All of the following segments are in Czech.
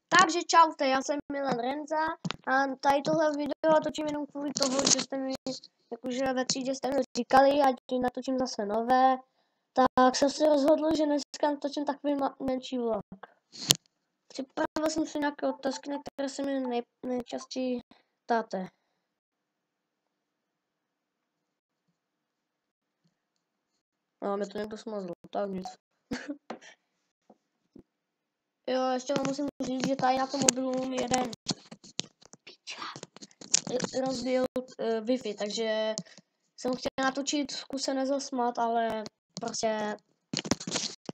Takže čaute, já jsem Milan Renza a tady tohle video točím jenom kvůli toho, že jste mi jakože ve třídě jste mi říkali, ať natočím zase nové, tak jsem se rozhodl, že dneska natočím takový menší vlog. Připravil jsem si nějaké otázky, na které se mi nejčastěji ptáte. No, mě to někdo smazl, tak nic. Jo, ještě vám musím říct, že tady na tom mobilu mi jeden rozbil Wi-Fi, takže jsem chtěl natočit v kuse nezasmat, ale prostě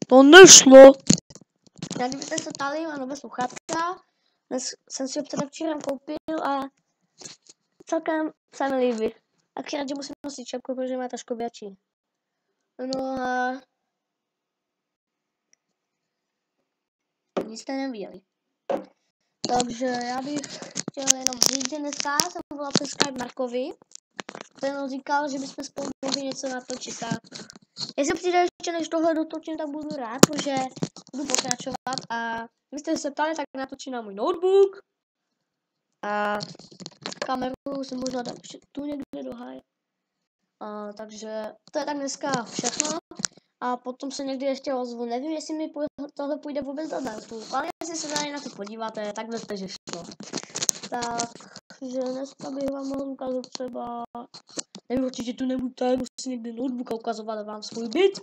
to nešlo. Jak kdybyste se ptali, mám nové sluchátka, dnes jsem si ho předevčírem koupil a celkem se mi líbí. Akorát, že musím nosit čepku, protože má trošku větší. No a nic jste neviděli. Takže já bych chtěl jenom říct, že dneska jsem volal přes Skype Markovi. Ten říkal, že bychom spolu mohli něco natočit. Tak jestli přijde ještě než tohle dotočím, tak budu rád, protože budu pokračovat. A vy jste se ptali, tak natočím na můj notebook. A kameru si možná dám ještě tu někde do háje. Takže to je tak dneska všechno. A potom se někdy ještě ozvu. Nevím, jestli mi tohle půjde vůbec do YouTube, ale jestli se tady na to podíváte, tak věřte, že šlo. Takže dneska bych vám mohl ukázat třeba... Nevím, určitě tu nebudu tady, musím někdy notebook ukazovat vám svůj byt.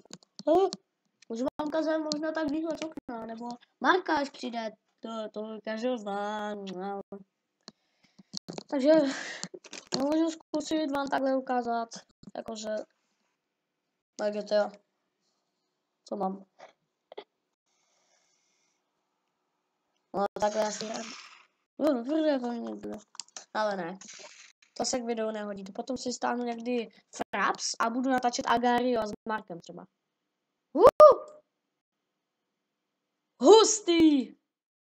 Můžu vám ukázat možná tak výhled z okna, nebo Marka, až přijde, to ukážu vám. Takže můžu zkusit vám takhle ukázat, jakože... Takže to jo. Co mám? No takhle asi rád. Ale ne. To se k videu nehodí. Potom si stáhnu někdy Fraps a budu natáčet Agario s Markem třeba. Hustý!